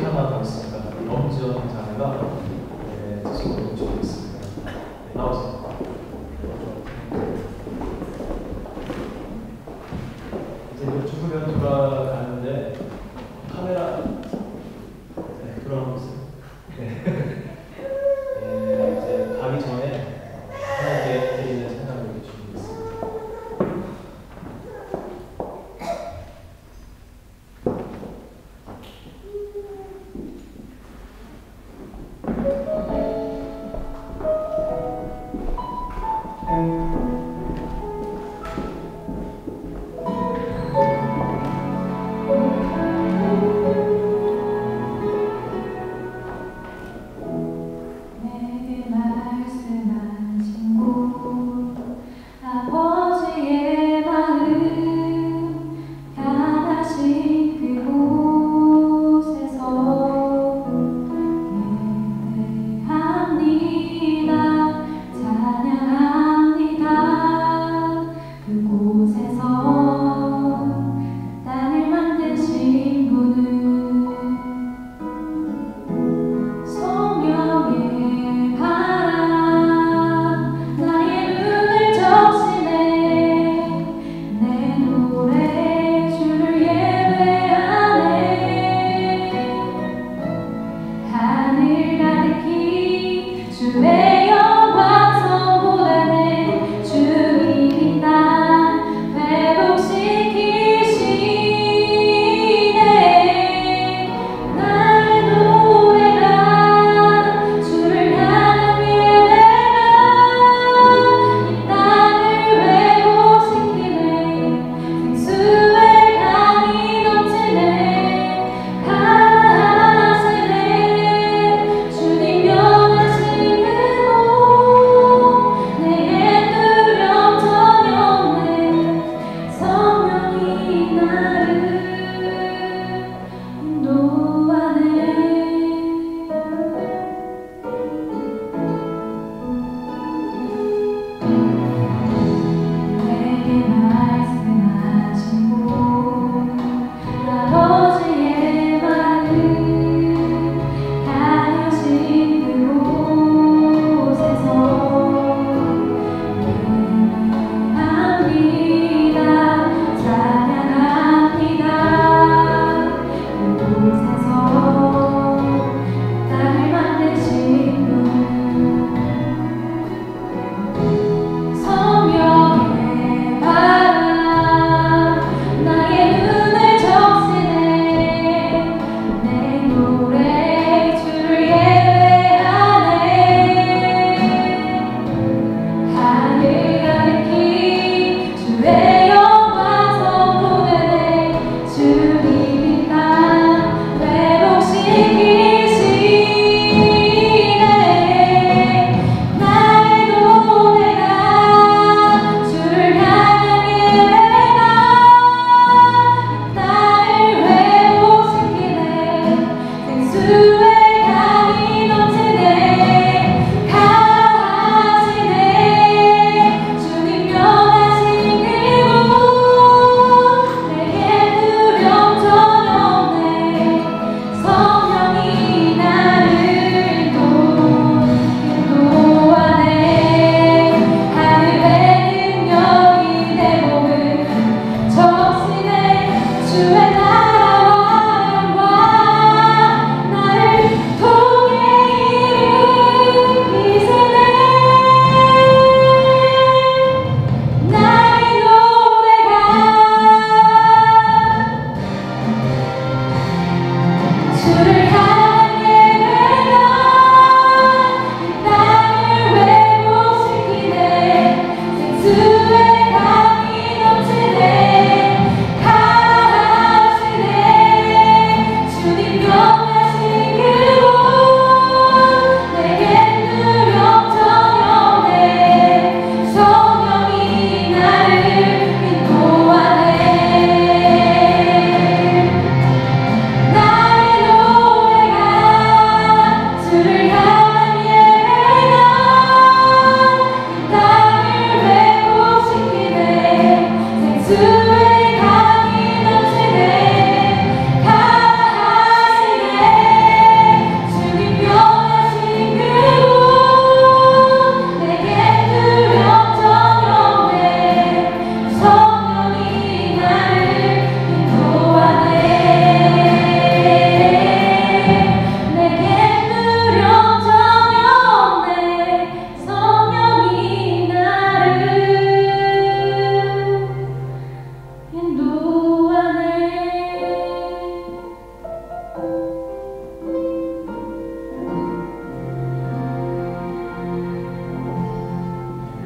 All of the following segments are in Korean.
하나 더 있습니다. 엄지원 자매가 소개해 주시겠습니다. 네, 나오세요. 이제 죽으면 돌아가는데 카메라 돌아가고 있어요. 네. 이제 가기 전에 하나님께 드리는 찬양을 준비했습니다.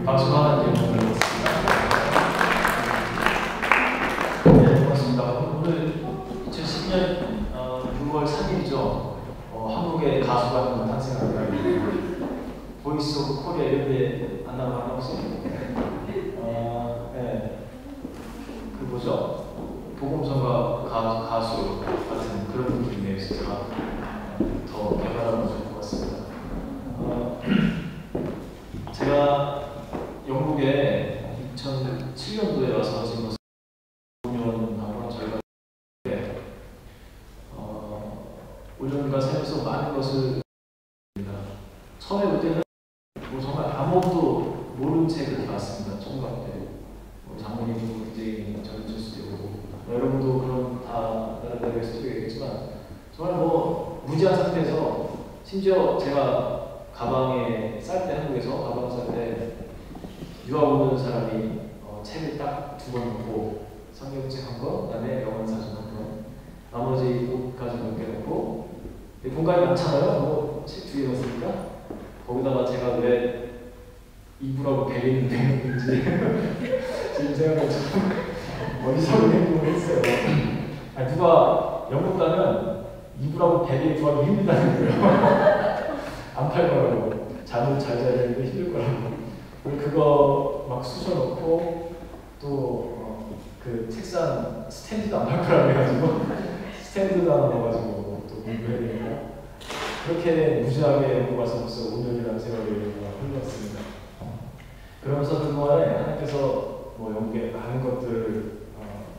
박수 하나 드리겠습니다. 네, 고맙습니다. 오늘 2010년 6월 3일이죠. 한국의 가수가 한 번 탄생합니다. 보이스 오브 코리아 이런 데 안 나가나 혹시? 네. 그 뭐죠? 복음성가 가수 같은 그런 느낌이네요. 진짜 더 개발하면 좋을 것 같습니다. 제가 영국에 2007년도에 와서 지금 5년하고 저희가 우리가 살면서 많은 것을 처음에 볼 때는 뭐 정말 아무것도 모르는 채 그렇게 왔습니다. 총각 때 장모님도 굉장히 젊으실 수도 있고 여러분도 그런 다 나름대로의 스토리가 있겠지만 정말 뭐 무지한 상태에서 심지어 제가 가방에 쌀 때 한국에서 가방 쌀 때 유학 오는 사람이 책을 딱 2권 놓고 성경책 한 권, 그다음에 영원 사전 한 권, 나머지 옷까지 몇 개 놓고 공간이 많잖아요. 뭐 책 2개 넣었으니까 거기다가 제가 왜 이불하고 베개를 내는지 지금 생각해 좀 어리석은 행동을 했어요. 아니, 누가 영국 가면 이불하고 베개 구하기 힘들다는 거예요. 안 팔 거라고. 잠을 잘 자야 되는데 힘들 거라고. 그거 막 쑤셔놓고 또 그 책상 스탠드도 안 팔 거라고 해가지고 스탠드도 하나 넣어가지고 또 공부해야 되니까 그렇게 무지하게 영국 와서 벌써 5년이라는 세월이 흘렀습니다. 그러면서 그동안에 하나님께서 뭐 영국의 많은 것들을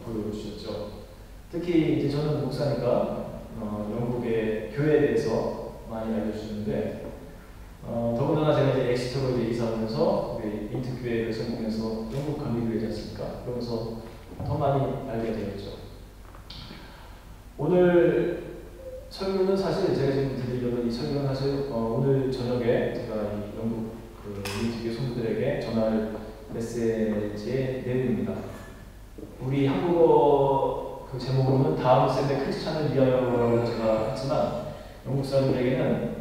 보여주셨죠. 특히 이제 저는 목사니까 영국의 교회에 대해서 많이 알려주셨는데 더군다나 제가 이제 엑시터로 이제 이사하면서 우리 인트교회를 성공해서 영국 건립교회지 않습니까? 그러면서 더 많이 알게 되었죠. 오늘 설교는 사실 제가 지금 드리려던 이 설교는 사실 오늘 저녁에 제가 이 영국 그 인트교회 성도들에게 전할 메시지의 내용입니다. 우리 한국어 그 제목으로는 다음 세대 크리스찬을 위하여라고 제가 했지만 영국 사람들에게는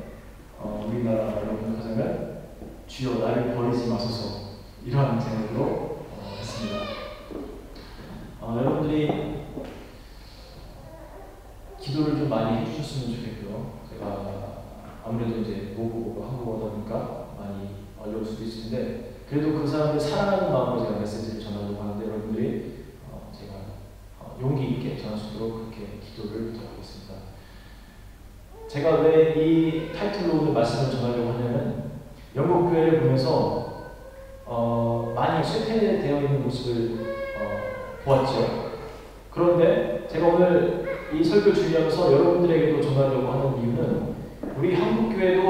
우리나라로 번역하자면 주여 나를 버리지 마소서 이러한 제목으로 했습니다. 여러분들이 기도를 좀 많이 해주셨으면 좋겠고요. 제가 아무래도 이제 모국어고 한국어다 보니까 많이 어려울 수도 있을 텐데 그래도 그 사람들 사랑하는 마음으로 제가 메시지를 전하려고 하는데 여러분들이 제가 용기 있게 전할 수 있도록 그렇게 기도를 부탁하겠습니다. 제가 왜 이 타이틀로 오늘 말씀을 전하려고 하냐면 영국 교회를 보면서 많이 실패되어 있는 모습을 보았죠. 그런데 제가 오늘 이 설교를 준비하면서 여러분들에게도 전하려고 하는 이유는 우리 한국 교회도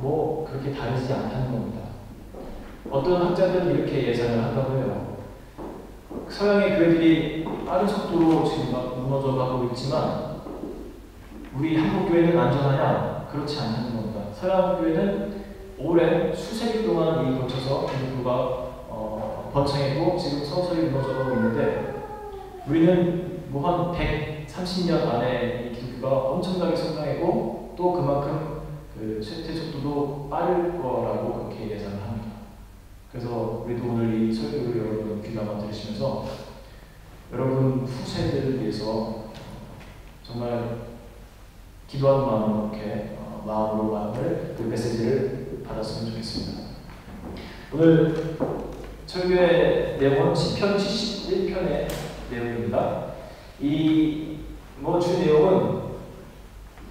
뭐 그렇게 다르지 않다는 겁니다. 어떤 학자들은 이렇게 예상을 한다고 해요. 서양의 교회들이 빠른 속도로 지금 무너져 가고 있지만 우리 한국 교회는 안전하냐? 그렇지 않다는 겁니다. 서양 교회는 오랜 수세기 동안 이 거쳐서 기독교가 번창했고 지금 서서히 무너져가고 있는데 우리는 뭐 한 130년 안에 이 기독교가 엄청나게 성장했고 또 그만큼 그 쇠퇴 속도도 빠를 거라고 그렇게 예상을 합니다. 그래서 우리도 오늘 이 설교를 여러분 귀담아 들으시면서 여러분 후세들을 위해서 정말 기도하는 마음으로 이렇게 마음으로 그 메시지를 받았으면 좋겠습니다. 오늘 설교의 내용은 시편 71편의 내용입니다. 이 주 내용은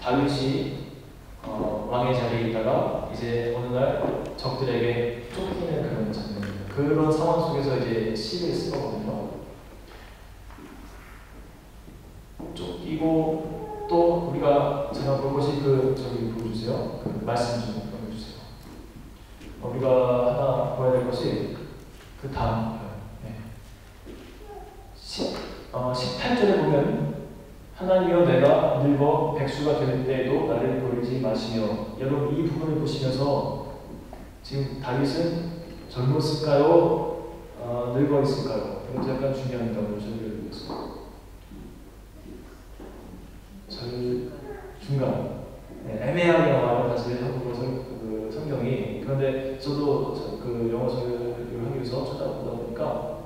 다윗이 왕의 자리에 있다가 이제 어느 날 적들에게 쫓기는 그런 장면입니다. 그런 상황 속에서 이제 시를 쓴 거거든요. 쫓기고 또 우리가 제가 볼 것이 저기 보여주세요. 그 말씀 좀 보여주세요. 우리가 하나 보아야 될 것이 그 다음 18절에 보면 하나님이여 내가 늙어 백수가 될 때에도 나를 버리지 마시며 여러분 이 부분을 보시면서 지금 다윗은 젊었을까요? 늙어 있을까요? 이것도 약간 중요합니다. 오늘 설교를 위해서. 중간. 애매하게 나와요. 사실 한국어 그 성경이. 그런데 저도 그 영어 성경을 하기 위해서 찾아보다 보니까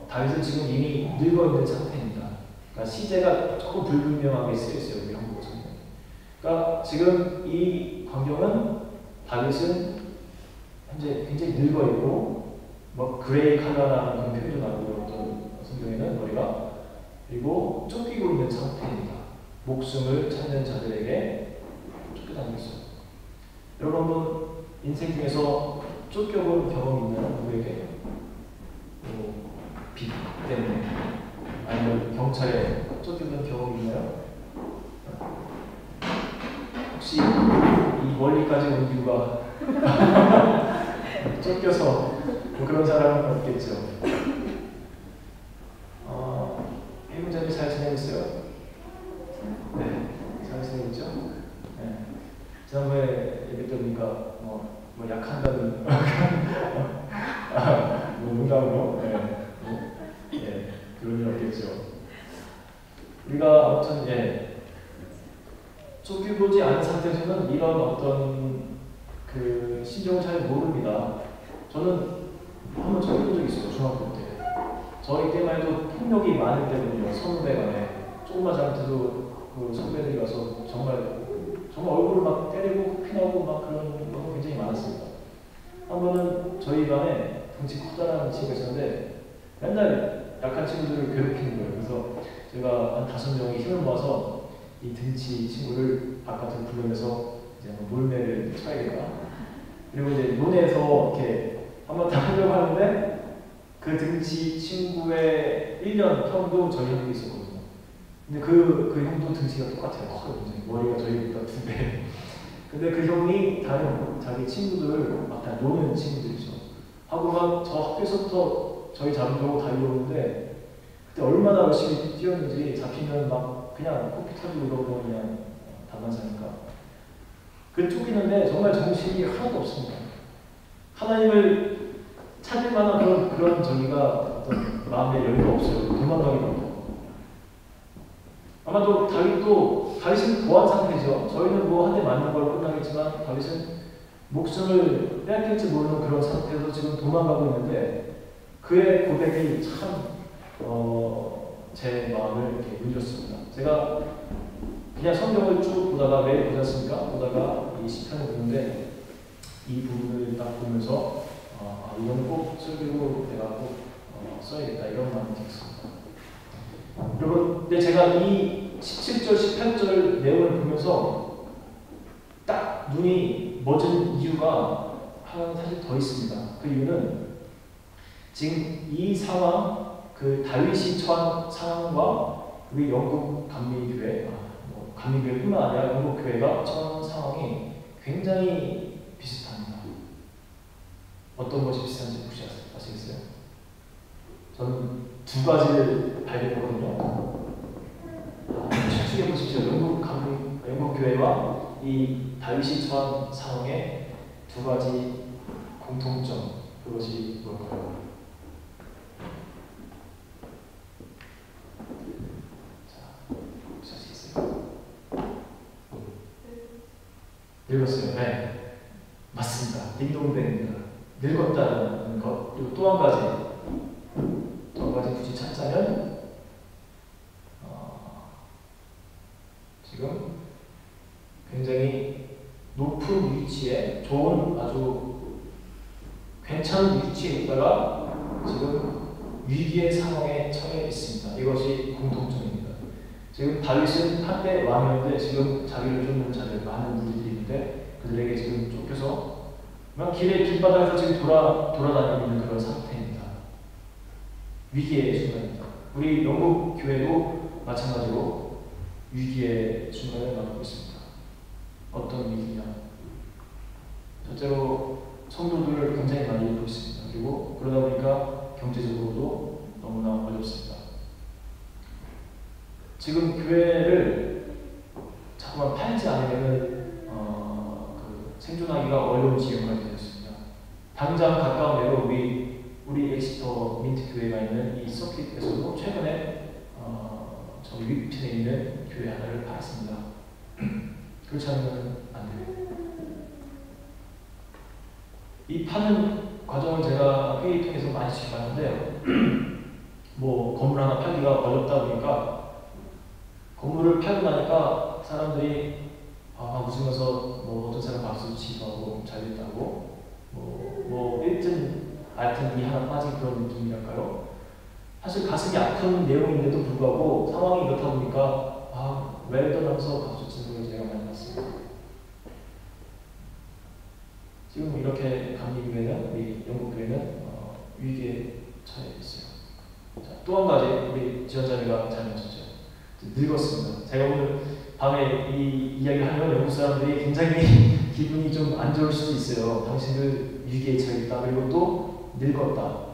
다윗은 지금 이미 늙어 있는 상태입니다. 그러니까 시제가 조금 불분명하게 쓰여 있어요. 우리 한국어 성경. 그러니까 지금 이 광경은 다윗은 현재 굉장히 늙어 있고 뭐 그레이 컬러라는 그런 표현도 나오고 어떤 성경에는 머리가 그리고 쫓기고 있는 상태입니다. 목숨을 찾는 자들에게 쫓겨다니고 있어요. 여러분 한번 인생 중에서 쫓겨본 경험이 있나요? 누구에게? 빚 때문에 아니면 경찰에 쫓겨본 경험이 있나요? 혹시 이 멀리까지 온 이유가 쫓겨서 뭐 그런 사람은 없겠죠. 해군자님 잘 지내고 있어요? 네, 잘 지내고 있죠? 네. 지난번에 얘기 들으니까 뭐 약한다는 뭐 농담으로 그런 일 없겠죠. 우리가 아무튼 쫓겨보지 않은 상태에서는 이런 어떤 그 심정을 잘 모릅니다. 저는 한번 쫓겨본 적이 있어요. 중학교 때. 저희 때만 해도 폭력이 많을 때거든요. 선후배 간에. 조금만 잘못해도 그 선배들이 와서 정말 얼굴을 막 때리고 피나고 막 그런 경우가 굉장히 많았습니다. 한 번은 저희 반에 덩치 커다란 친구가 있었는데 맨날 약한 친구들을 괴롭히는 거예요. 그래서 제가 한 5명이 힘을 모아서 이 등치 친구를 바깥으로 불러내서 이제 몰매를 쳐야겠다. 그리고 이제 논에서 이렇게 한번 다 하려고 하는데 그 등치 친구의 1년 형도 저희 형도 있었거든요. 근데 그 형도 등치가 똑같아요. 커요. 머리가 저희보다 2배. 근데 그 형이 다른 자기 친구들 막 다 노는 친구들이죠. 하고 막 저 학교에서부터 저희 잡으려고 달려오는데 그때 얼마나 열심히 뛰었는지 잡히면 막 그냥 코피 터지고 이러고 그냥 다반사니까. 그 쫓기는데 정말 정신이 하나도 없습니다. 하나님을 찾을 만한 그런 저기가 어떤 마음의 여유가 없어요. 도망가기도 하고. 아마도 다윗은 보안 상태죠. 저희는 뭐 한 대 맞는 걸로 끝나겠지만 다윗은 목숨을 빼앗길지 모르는 그런 상태에서 지금 도망가고 있는데 그의 고백이 참 제 마음을 이렇게 울렸습니다. 제가 그냥 성경을 쭉 보다가 매일 보지 않습니까? 보다가 이 시편을 보는데 이 부분을 딱 보면서 이건 꼭 설교로 내가 꼭 써야겠다 이런 마음이 들었습니다. 여러분, 근데 제가 이 17절, 18절 내용을 보면서 딱 눈이 멎은 이유가 하나 사실 더 있습니다. 그 이유는 지금 이 상황, 그 다윗이 처한 상황과 우리 영국 감리교회, 감리교회뿐만 아니라 영국 교회가 처한 상황이 굉장히 비슷합니다. 어떤 것이 비슷한지 혹시 아시겠어요? 저는 2가지를 발견했거든요. 추측해 보십시오. 영국 교회와 이 다윗이 처한 상황의 2가지 공통점, 그것이 뭘까요? 자, 혹시 아시겠어요? 늙었어요. 네, 맞습니다. 딩동댕입니다. 늙었다는 것. 그리고 또 한 가지 굳이 찾자면 지금 굉장히 높은 위치에 좋은 아주 괜찮은 위치에 있다가 지금 위기의 상황에 처해 있습니다. 이것이 공통점입니다. 지금 다윗은 한때 왕이었는데 지금 자기를 쫓는 자들 많은 무리들이 있는데 그들에게 지금 쫓겨서 막 길바닥에서 지금 돌아다니고 있는 그런 상태입니다. 위기의 순간입니다. 우리 영국 교회도 마찬가지로 위기의 순간을 맞고 있습니다. 어떤 위기냐? 첫째로 성도들을 굉장히 많이 잃고 있습니다. 그리고 그러다 보니까 경제적으로도 너무나 어렵습니다. 지금 교회를 자꾸만 팔지 않으면 생존하기가 어려운 지경까지 되었습니다. 당장 가까운 데로 우리 엑시터 민트 교회가 있는 이 서킷에서도 최근에 저 위층에 있는 교회 하나를 팔았습니다. 그렇지 않으면 안 돼요. 이 파는 과정을 제가 회의 통해서 많이 지켜봤는데요. 뭐 건물 하나 팔기가 어렵다 보니까 건물을 팔고 나니까 사람들이 웃으면서 뭐 어떤 사람 박수 치기도 하고 잘 됐다고 뭐 하여튼 이 하나 빠진 그런 느낌이랄까요. 사실 가슴이 아픈 내용인데도 불구하고 상황이 이렇다 보니까 웰던 하면서 박수 치는 걸 제가 많이 봤습니다. 지금 이렇게 감리교회는 우리 영국교회는 위기에 처해 있어요. 또 한 가지 우리 지원자매가 잘 맞췄죠. 늙었습니다. 제가 오늘 밤에 이 이야기를 하면 영국 사람들이 굉장히 기분이 좀 안 좋을 수도 있어요. 당신들 위기에 처해 있다. 그리고 또 늙었다.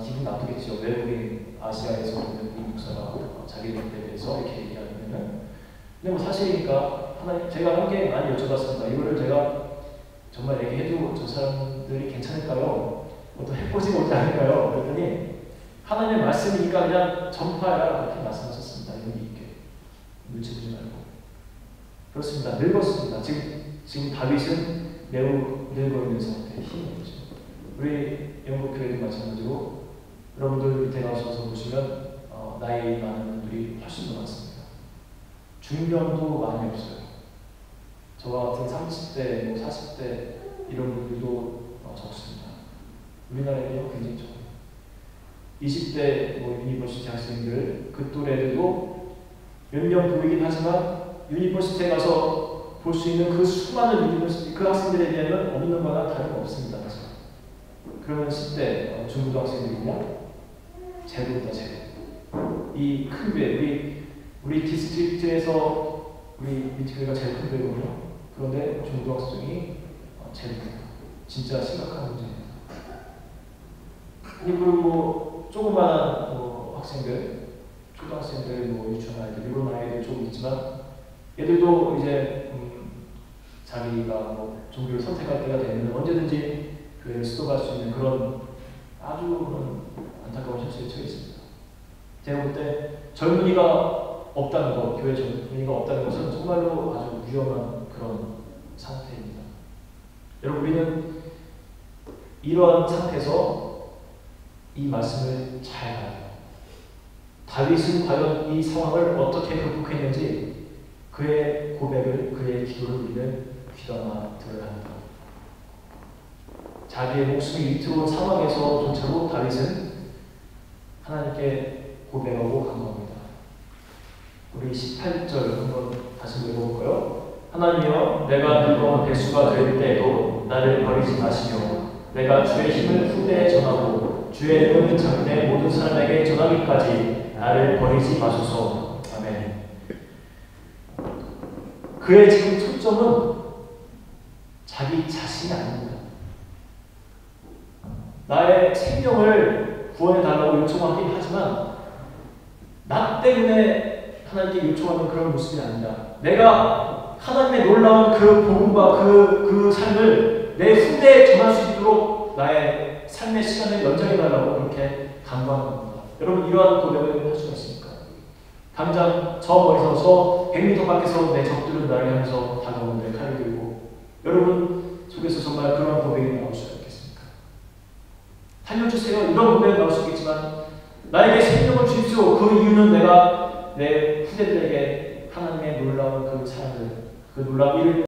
기분 나쁘겠죠. 외국인 아시아에서 외국인 목사가 자기들에 대해서 이렇게 얘기하면은. 근데 뭐 사실이니까 제가 한 게 많이 여쭤봤습니다. 이거를 제가 정말 얘기해도 저 사람들이 괜찮을까요? 또 해보지 못할까요? 그랬더니 하나님의 말씀이니까 그냥 전파해라 그렇게 말씀하셨습니다. 용기 있게 눈치 보지 말고. 그렇습니다. 늙었습니다. 지금 다윗은 매우 늙어 있는 상태에 힘이 없죠. 우리 영국 교회도 마찬가지로 여러분들 밑에 가셔서 보시면 나이 많은 분들이 훨씬 더 많습니다. 중년도 많이 없어요. 저와 같은 30대, 40대 이런 분들도 적습니다. 우리나라에는 굉장히 적어요. 20대 유니버시티 학생들 그 또래들도 몇 명 보이긴 하지만 유니버시티에 가서 볼 수 있는 그 수많은 유니버시티 그 학생들에 비하면 없는 거나 다름없습니다. 그러면 10대 중고등학생들이냐? 제로다 제로. 이 큰 교회 우리 디스트릭트에서 우리 미트교회가 제일 큰 교회거든요. 그런데 중고등학생이 제로입니다. 진짜 심각한 문제입니다. 그리고 조그마한 학생들, 초등학생들, 유치원 아이들, 이런 아이들 조금 있지만 얘들도 이제 자기가 종교를 선택할 때가 되면 언제든지 교회를 수도할 수 있는 그런 그런 안타까운 현실에 처해 있습니다. 제가 볼 때 젊은이가 없다는 것, 교회 젊은이가 없다는 것은 정말로 아주 위험한 그런 상태입니다. 여러분 우리는 이러한 상태에서 이 말씀을 잘 알아요. 다윗은 과연 이 상황을 어떻게 극복했는지 그의 고백을, 그의 기도를 우리는 귀담아 들어야 합니다. 자기의 목숨이 위태로운 상황에서조차도 다윗은 하나님께 고백하고 간구합니다. 우리 18절 한번 다시 읽어볼까요? 하나님이여 내가 늙어 백수가 될 때에도 나를 버리지 마시며 내가 주의 힘을 후대에 전하고 주의 이름을 장래 모든 사람에게 전하기까지 나를 버리지 마소서. 아멘. 그의 지금 초점은 자기 자신이 아닙니다. 나의 생명을 구원해달라고 요청하긴 하지만 나 때문에 하나님께 요청하는 그런 모습이 아니다. 내가 하나님의 놀라운 그 복음과 그 삶을 내 후대에 전할 수 있도록 나의 삶의 시간을 연장해달라고 그렇게 간구하는 겁니다. 여러분 이러한 고백을 할 수가 있습니까? 당장 저 멀리서 저 100m 밖에서 내 적들은 나를 향해서 다가오는데 칼을 들고 여러분 속에서 정말 그런 고백이 나올 수가 있겠습니까? 살려주세요 이런 고백이 나올 수 있겠지만 나에게 생명을 주십시오. 그 이유는 내가 내 후대들에게 하나님의 놀라운 그 사랑을 그 놀라운 일을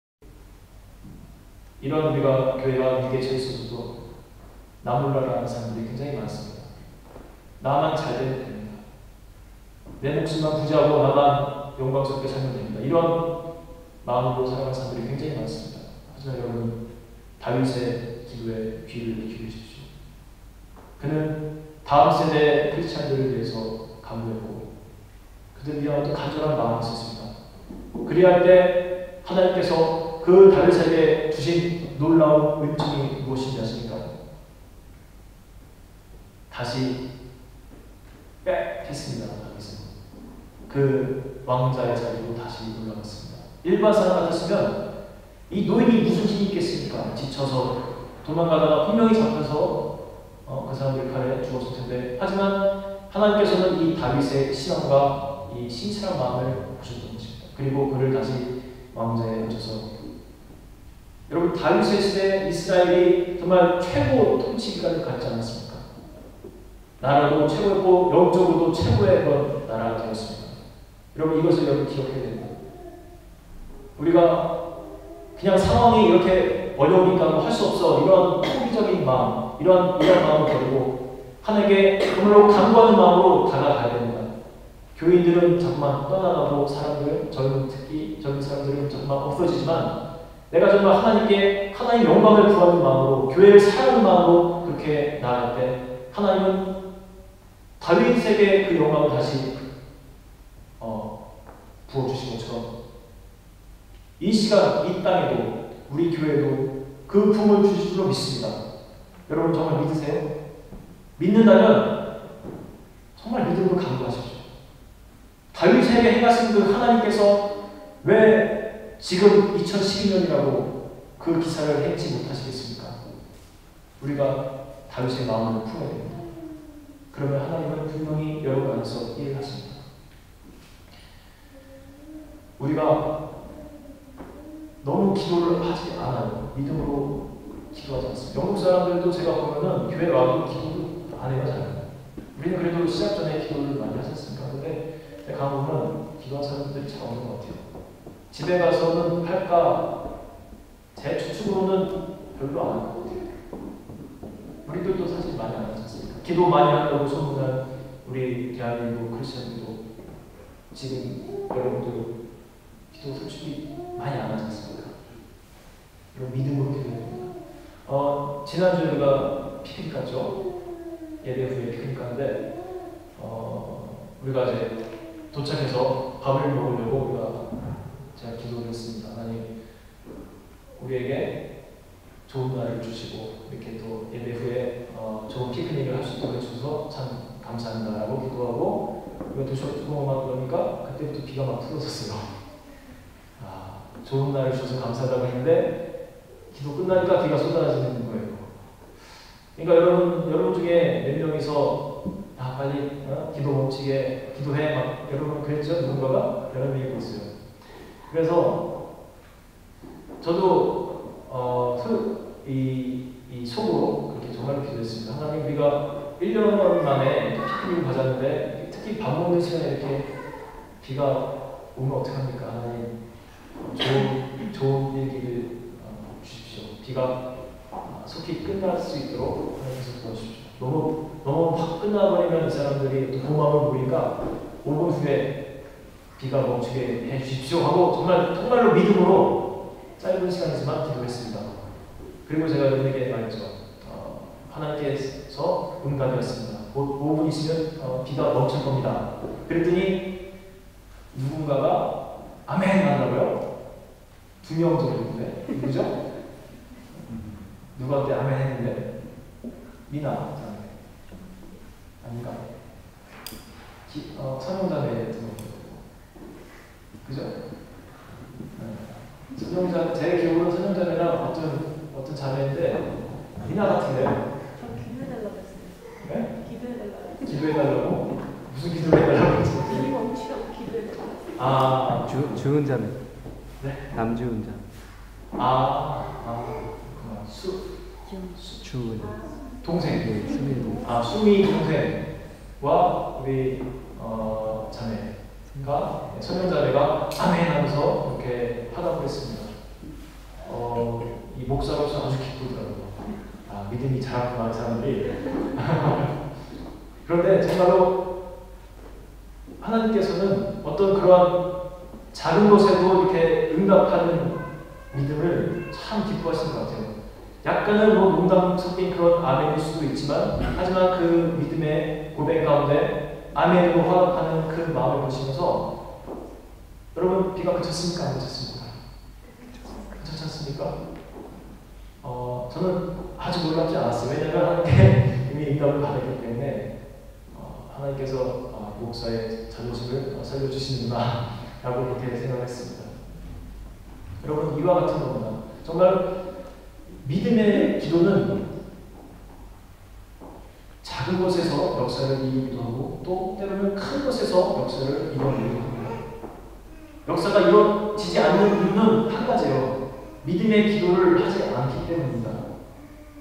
이런 우리가 교회가 위기에 처해 있어서도 나 몰라라는 사람들이 굉장히 많습니다. 나만 잘 되면 됩니다. 내 목숨만 부지하고 나만 영광스럽게 살면 됩니다. 이런 마음으로 살아가는 사람들이 굉장히 많습니다. 하지만 여러분 다윗의 기도에 귀를 기울이십시오. 그는 다음 세대 크리스찬들을 위해서 간구했고 그들 위한 어떤 간절한 마음이 있었습니다. 그리할 때 하나님께서 그 다윗에게 주신 놀라운 은총이 무엇인지 아십니까? 다시 빽 했습니다. 다윗은 그 왕자의 자리로 다시 올라갔습니다. 일반 사람 같았으면 이 노인이 무슨 힘이 있겠습니까? 지쳐서 도망가다가 분명히 잡혀서 그 사람들 칼에 죽었을 텐데 하지만 하나님께서는 이 다윗의 신앙과 이 신실한 마음을 보셨던 것입니다. 그리고 그를 다시 왕자에 앉혀서 다윗의 시대 이스라엘이 정말 최고 통치기관을 갖지 않았습니까? 나라도 최고였고 영적으로도 최고의 그런 나라가 되었습니다. 여러분 이것을 여러분 기억해야 됩니다. 우리가 그냥 상황이 이렇게 어려우니까 뭐 할 수 없어 이런 포기적인 마음, 이런 마음을 버리고 하나님께 정말로 간구하는 마음으로 다가가야 됩니다. 교인들은 자꾸만 떠나가고 특히 젊은 사람들은 자꾸만 없어지지만 내가 정말 하나님께 하나님 영광을 구하는 마음으로 교회를 사랑하는 마음으로 그렇게 나아갈 때 하나님은 다윗에게 그 영광을 다시 부어주신 것처럼 이 시간, 이 땅에도 우리 교회도 그 품을 주실 줄로 믿습니다. 여러분 정말 믿으세요? 믿는다면 정말 믿음으로 간구하십시오. 다윗에게 행하신 그 하나님께서 왜 지금 2012년이라고 그 기사를 행치 못하시겠습니까? 우리가 다윗의 마음을 품어야 됩니다. 그러면 하나님은 분명히 여러분 안에서 일을 하십니다. 우리가 너무 기도를 하지 않아요. 믿음으로 기도하지 않습니다. 영국 사람들도 제가 보면은 교회 와도 기도를 안 해요. 잘. 우리는 그래도 시작 전에 기도를 많이 하셨습니다. 근데 제가 가보면 기도한 사람들이 잘 없는 것 같아요. 집에 가서는 할까? 제 추측으로는 별로 안 할 것 같아요. 우리들도 사실 많이 안 하지 않습니까? 기도 많이 한다고 소문난 우리 대한민국 크리스천들도 지금 여러분들 기도 솔직히 많이 안 하지 않습니까? 이런 믿음으로 기도해야 됩니다. 지난주에 우리가 피크닉 갔죠? 예배 후에 피크닉 갔는데 우리가 이제 도착해서 밥을 먹으려고 제가 기도를 했습니다. 하나님 우리에게 좋은 날을 주시고 이렇게 또 예배 후에 좋은 피크닉을 할 수 있도록 해주셔서 참 감사합니다라고 기도하고 우리가 도시락만 그러니까 그때부터 비가 막 틀어졌어요. 좋은 날을 주셔서 감사하다고 했는데 기도 끝나니까 비가 쏟아지는 거예요. 그러니까 여러분 중에 몇 명이서 빨리 기도 멈추게 기도해 막 여러분 그랬죠? 누군가가 여러 명이 있어요. 그래서 저도 이 속으로 그렇게 정말로 기도했습니다. 하나님 우리가 1년 만에 피크닉을 가졌는데 특히 밥 먹는 시간에 이렇게 비가 오면 어떡합니까? 하나님 좋은 일기를 주십시오. 비가 속히 끝날 수 있도록 하나님께서 도와주십시오. 너무 확 끝나버리면 이 사람들이 또 고마움을 보니까 5분 후에 비가 멈추게 해주십시오 하고 정말로 믿음으로 짧은 시간이지만 기도했습니다. 그리고 제가 여러분에게 말했죠. 하나님께서 응답이었습니다. 5분 있으면 비가 멈출 겁니다. 그랬더니 누군가가 아멘 하더라고요. 2명 정도인데 누구죠? 누구한테 아멘 했는데? 미나 아닌가? 선영자매 그죠? 선영자 제 기억으로 선영자매랑 어떤 자매인데 미나 같은데요? 저 기도해달라고 했어요. 네? 기도해달라고. 기도해달라고? 무슨 기도를 해달라고 했어요? 비 멈추라고 기도해달라고. 주은 자매. 네? 남주은 자. 주은. 동생. 네, 수미 동생. 수미 동생과 우리 자매가 선영자매가 아멘 하면서 이렇게 하다고 했습니다. 이 목사로서 아주 기쁘더라고요. 믿음이 자랐구나 사람들이. 그런데 정말로 하나님께서는 어떤 그러한 작은 것에도 이렇게 응답하는 믿음을 참 기뻐하시는 것 같아요. 약간은 농담 섞인 그런 아멘일 수도 있지만 하지만 그 믿음의 고백 가운데 아멘으로 화답하는 그 마음을 보시면서 여러분 비가 그쳤습니까? 안 그쳤습니까? 그쳤지 않습니까? 저는 아주 놀랍지 않았어요. 왜냐하면 하나님께 이미 응답을 받았기 때문에 하나님께서 목사의 자존심을 살려주시는구나 라고 그렇게 생각했습니다. 여러분 이와 같은 겁니다. 정말 믿음의 기도는 작은 것에서 역사를 이루기도 하고 또 때로는 큰 것에서 역사를 이루기도 합니다. 역사가 이루어지지 않는 이유는 한 가지예요. 믿음의 기도를 하지 않기 때문입니다.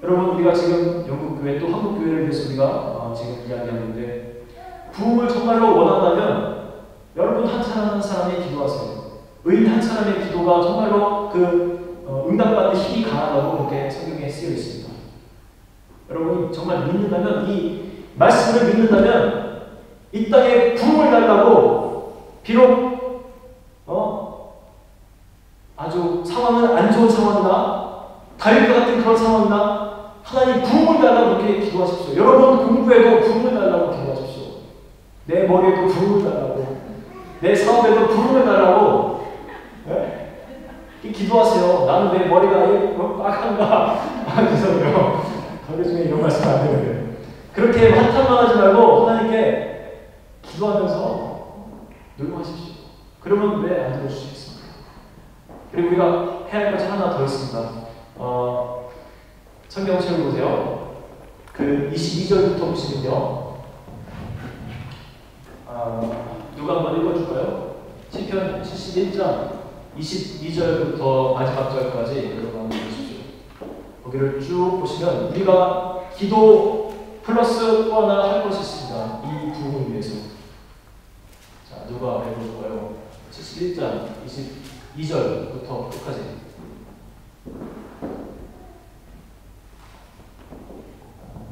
여러분, 우리가 지금 영국교회 또 한국교회를 위해서 우리가 지금 이야기하는데 부흥을 정말로 원한다면 여러분 한 사람 한 사람이 기도하세요. 의인 한 사람의 기도가 정말로 응답받는 힘이 강하다고 그렇게 성경에 쓰여 있습니다. 여러분이 정말 믿는다면, 이 말씀을 믿는다면 이 땅에 부흥을 달라고, 비록 아주 상황은 안 좋은 상황이나 다윗과 같은 그런 상황이나 하나님 부흥을 달라고 그렇게 기도하십시오. 여러분 공부에도 부흥을 달라고 기도하십시오. 내 머리에도 부흥을 달라고, 내 사업에도 부흥을 달라고 기도하세요. 나는 내 머리가 빨간가? 죄송해요. 강의 중에 이런 말씀 안 되는데. 그렇게 한탄만 하지 말고 하나님께 기도하면서 놀고하십시오. 그러면 왜 안 들어주시겠습니까? 그리고 우리가 해야 할 것이 하나 더 있습니다. 성경 책보세요. 그 22절부터 보시면요. 누가 한번 읽어줄까요? 시편 71장 22절부터 마지막 절까지 여러분 한번 보십시오. 거기를 쭉 보시면 우리가 기도 플러스 또 하나 할 것이 있습니다. 이 부흥을 위해서. 자, 누가 읽어줄까요? 71장 22절부터 끝까지.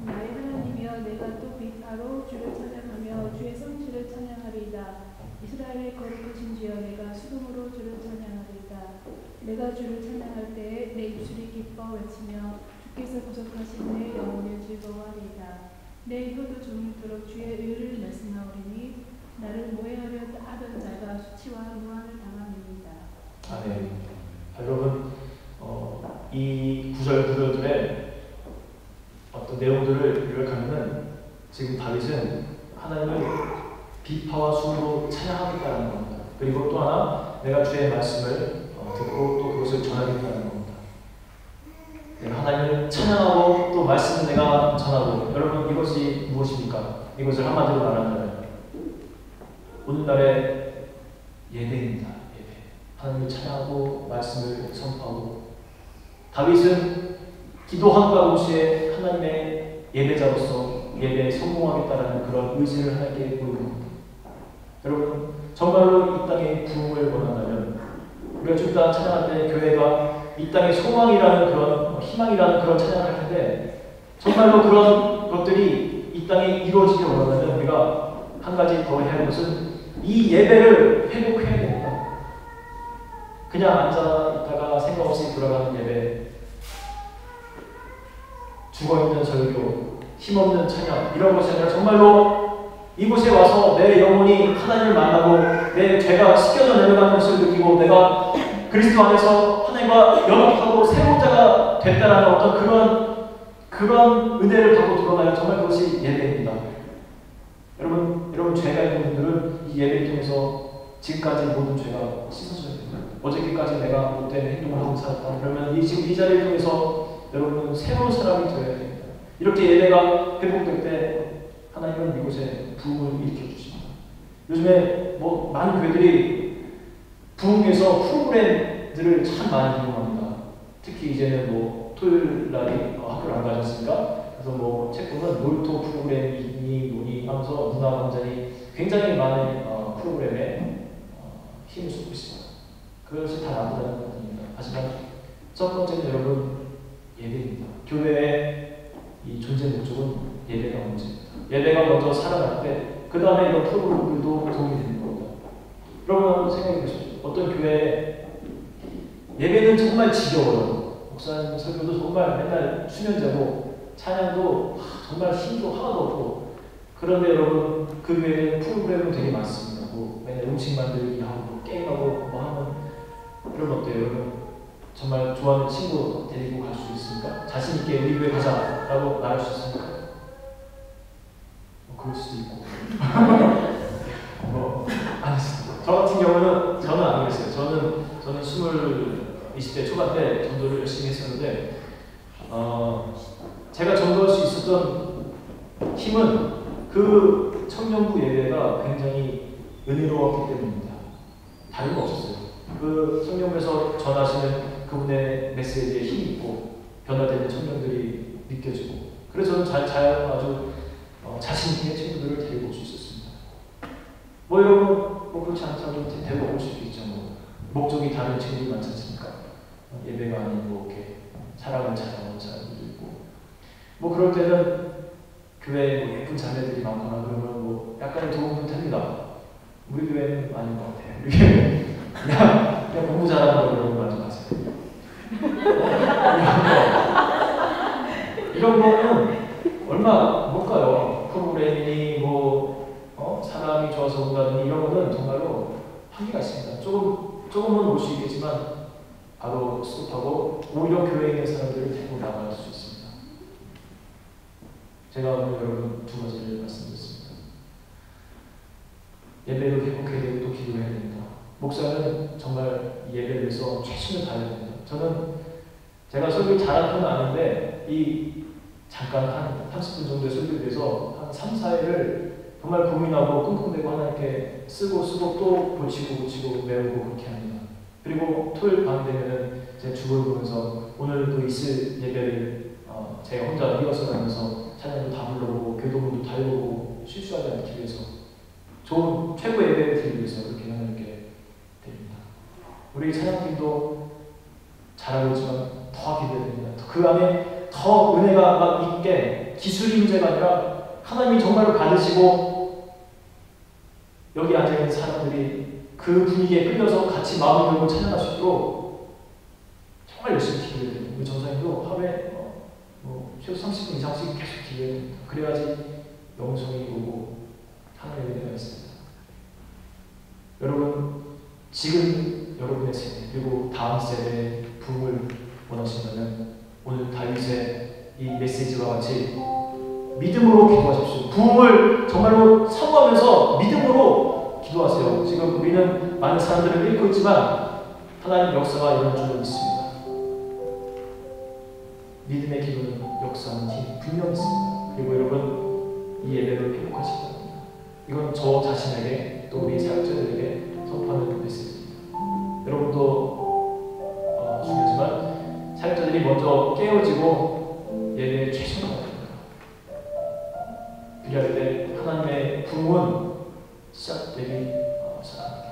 나의 하나님이여, 내가 또 비파로 주를 찬양하며 주의 성실을 찬양하리이다. 이스라엘의 거룩하신 주여, 내가 수금으로 주를 찬양하리이다. 내가 주를 찬양할 때에 내 입술이 기뻐 외치며 주께서 구속하신 내 영혼을 즐거워하리이다. 내 혀도 종일토록 주의 의를 말씀하오리니 나를 모해하려 하던 자가 수치와 무한을 당함이니이다. 아멘. 여러분, 이 구절들의 어떤 내용들을 요약하면은 지금 다윗은 하나님을 비파와 수로 찬양하겠다는 겁니다. 그리고 또 하나, 내가 주의 말씀을 듣고 또 그것을 전하겠다는 겁니다. 내가 하나님을 찬양하고 또 말씀을 내가 전하고. 여러분, 이것이 무엇입니까? 이것을 한마디로 말한다면 오늘날의 예배입니다. 예배. 하나님을 찬양하고 말씀을 선포하고. 다윗은 기도함과 동시에 하나님의 예배자로서 예배에 성공하겠다는 그런 의지를 하나님께 보이는 겁니다. 여러분, 정말로 이 땅의 부흥을 원한다면 우리가 좀 이따 찬양할 때 교회가 이 땅의 소망이라는 그런 희망이라는 그런 찬양을 할 텐데, 정말로 그런 것들이 이 땅에 이루어지길 원한다면 우리가 한 가지 더 해야 할 것은 이 예배를 회복해야 됩니다. 그냥 앉아 있다가 생각 없이 돌아가는 예배, 죽어있는 설교, 힘없는 찬양, 이런 것이 아니라 정말로 이곳에 와서 내 영혼이 하나님을 만나고 내 죄가 씻겨져 내려가는 것을 느끼고 내가 그리스도 안에서 하나님과 연합하고 새로운 자가 됐다는 어떤 그런 은혜를 받고 돌아가야 정말 그것이 예배입니다. 여러분 죄가 있는 분들은 이 예배를 통해서 지금까지 모든 죄가 씻어져야 됩니다. 어저께까지 내가 못된 행동을 하고 살았다. 그러면 지금 이 자리를 통해서 여러분은 새로운 사람이 되어야 됩니다. 이렇게 예배가 회복될 때 하나님은 이곳에 부흥을 일으켜 주십니다. 요즘에 많은 교회들이 부흥에서 프로그램들을 참 많이 이용합니다. 특히 이제는 토요일 날이 학교를 안 가셨으니까 그래서 책 보면 놀토 프로그램이니 뭐니 하면서 문화 강좌니 굉장히 많은 프로그램에 힘을 쏟고 있습니다. 그것이 다 나쁘다는 것입니다. 하지만 첫 번째는 여러분 예배입니다. 교회의 이 존재 목적은 예배가 먼저입니다. 예배가 먼저 살아날 때 그 다음에 이런 프로그램들도 도움이 되는 겁니다. 여러분 한번 생각해 보십시오. 어떤 교회 예배는 정말 지겨워요. 목사님 설교도 정말 맨날 수면제고 찬양도 정말 힘도 하나도 없고. 그런데 여러분 그 교회는 프로그램은 되게 많습니다. 맨날 음식 만들기 하고 게임하고 하면 그럼 어때요? 여러분 정말 좋아하는 친구 데리고 갈 수 있습니까? 자신 있게 우리 교회 가자라고 말할 수 있습니까? 그럴 수도 있고 아니었습니다. 저 같은 경우는 저는 안 그랬어요. 저는 20대 초반 때 전도를 열심히 했었는데 제가 전도할 수 있었던 힘은 그 청년부 예배가 굉장히 은혜로웠기 때문입니다. 다른 거 없었어요. 그 성령께서 전하시는 그분의 메시지에 힘이 있고 변화되는 청년들이 느껴지고, 그래서 저는 아주 자신 있게 친구들을 데리고 올 수 있었습니다. 뭐 여러분 뭐 그렇지 않다고 데리고 올 수도 있죠. 뭐 목적이 다른 친구들이 많지 않습니까? 예배가 아닌 뭐 이렇게 사랑을 찾아오는 사람들도 있고, 뭐 그럴 때는 교회에 뭐 예쁜 자매들이 많거나 그러면 뭐 약간의 도움은 됩니다. 우리 교회는 아닌 것 같아요. 우리 교회는 그냥 공부 잘하는 거라고 만족하세요. 이런 거는 얼마 못 가요. 프로그램이니 사람이 좋아서 온다든지 이런 거는 정말로 한계가 있습니다. 조금은 올 수 있겠지만 바로 스톱하고 오히려 교회에 있는 사람들을 데리고 나갈 수 있습니다. 제가 오늘 여러분 두 가지를 말씀드렸습니다. 예배를 회복해야 되고 또 기도해야 됩니다. 목사는 정말 예배를 위해서 최선을 다해야 됩니다. 제가 설교를 잘하는 편은 아닌데 잠깐 한 30분 정도의 설교를 위해서 한 3, 4일을 정말 고민하고 끙끙대고 하나님께 쓰고 또 고치고 외우고 그렇게 합니다. 그리고 토요일 밤 되면은 제 주보를 보면서 오늘 그 있을 예배를 제가 혼자 리허설 하면서 찬양도 다 불러보고 교도문도 다 읽어보고 실수하지 않기 위해서 좋은 최고의 예배를 드리기 위해서 그렇게 하나님께 드립니다. 우리 찬양팀도 잘하고 있지만 더 기대해야 됩니다. 그 안에 더 은혜가 막 있게 기술이 문제가 아니라 하나님이 정말로 받으시고 여기 앉아있는 사람들이 그 분위기에 끌려서 같이 마음을 열고 찬양할 수 있도록 정말 열심히 기도해야 됩니다. 우리 전사님도 하루에 최소 30분 이상씩 계속 기도해야 됩니다. 그래야지 영성이 오고 하나님의 은혜가 있습니다. 여러분, 지금 여러분의 세대 그리고 다음 세대의 부흥을 원하신다면 오늘 다윗의 이 메시지와 같이 믿음으로 기도하십시오. 부흥을 정말로 사모하면서 믿음으로 기도하세요. 지금 우리는 많은 사람들을 잃고 있지만 하나님 역사가 일어날 줄 믿습니다. 믿음의 기도는 역사하는 힘이 분명히 있습니다. 그리고 여러분, 이 예배를 회복하시기 바랍니다. 이건 저 자신에게 또 우리 사역자들에게 선포하는 메시지입니다. 여러분도 중요하지만 사역자들이 먼저 깨어지고 예배에 최선을 다합니다. 그리할 때 하나님의 부흥은 시작되기 시작합니다.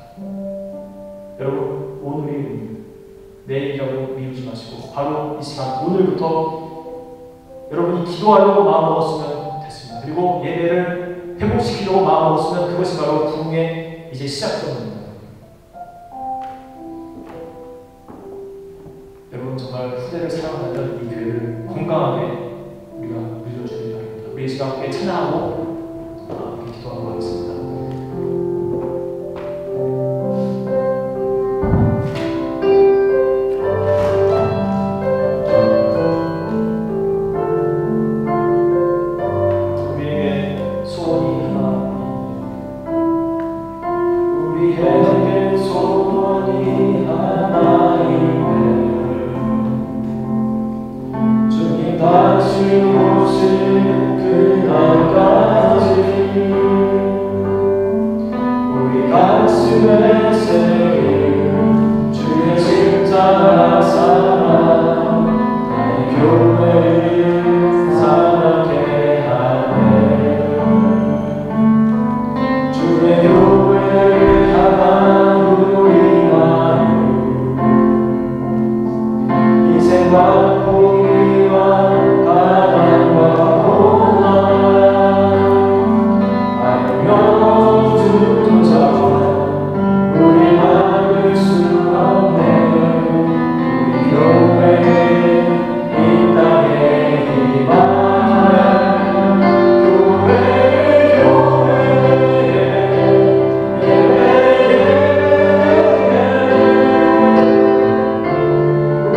여러분, 오늘이 내일이라고 미루지 마시고 바로 이 시간 오늘부터 여러분이 기도하려고 마음먹었으면 됐습니다. 그리고 예배를 회복시키려고 마음먹었으면 그것이 바로 부흥의 이제 시작점입니다. 여러분, 정말 후대를 사랑하는 이 교회를 건강하게 우리가 누려주길 바랍니다. 우리 이 시간 함께 찬양하고 함께 기도하고 하겠습니다.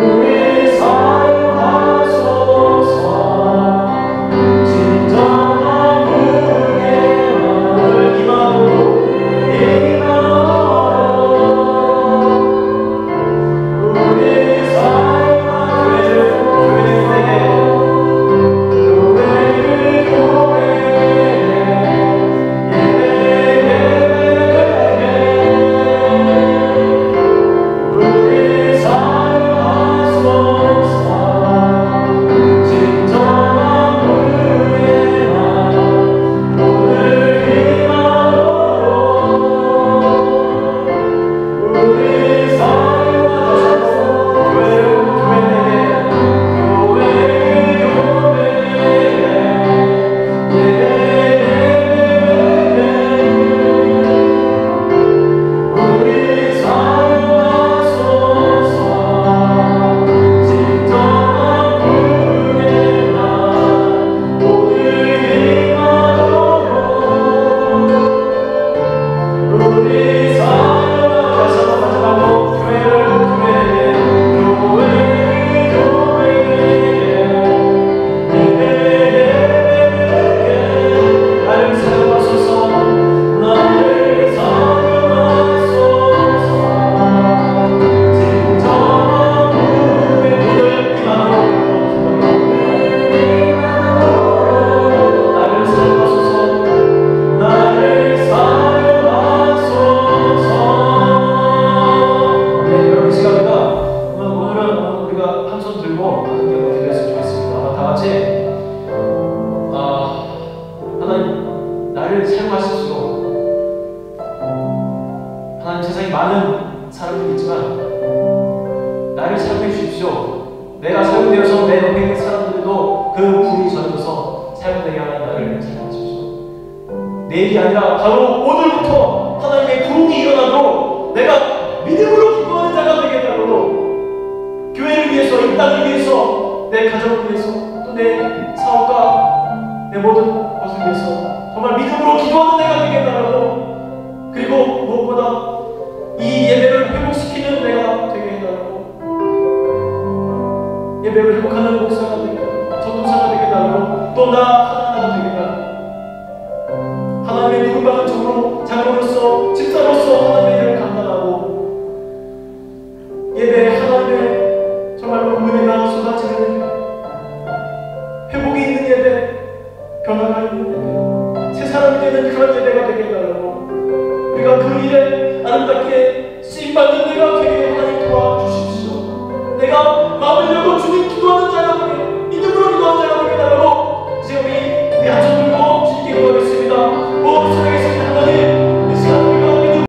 우리 삶 드리고 하는 경우가 되었으면 좋겠습니다. 아마 다 같이 하나님 나를 사용하십시오. 하나님 세상에 많은 사람들이 있지만 나를 사용해 주십시오. 내가 사용되어서 내 옆에 있는 사람들도 그 불이 젖어서 사용되게 하는 나를 사용하십시오. 내일이 아니라 바로 오늘부터 하나님의 부흥이 일어나도록 내가 믿음으로 기도하는 자가 되게 해달라고, 교회를 위해서, 이 땅을 위해서, 내 가정을 위해서, 또 내 사업과 내 모든 것을 위해서 정말 믿음으로 기도하는 내가 되게 해달라고, 그리고 무엇보다 이 예배를 회복시키는 내가 되게 해달라고, 예배를 회복하는 목사가 되게 해달라고, 전도사가 되게 해달라고, 또 나 하나가 되게 해달라고, 하나님의 부름받은 장로로서 집사로서 하나님의 일을 감당하고 예배에 하나님의 정말로 은혜가 쏟아지는 회복이 있는 예배, 변화가 있는 예배, 새 사람이 되는 그런 예배가 되게 해달라고, 우리가 그 일에 아름답게 쓰임받는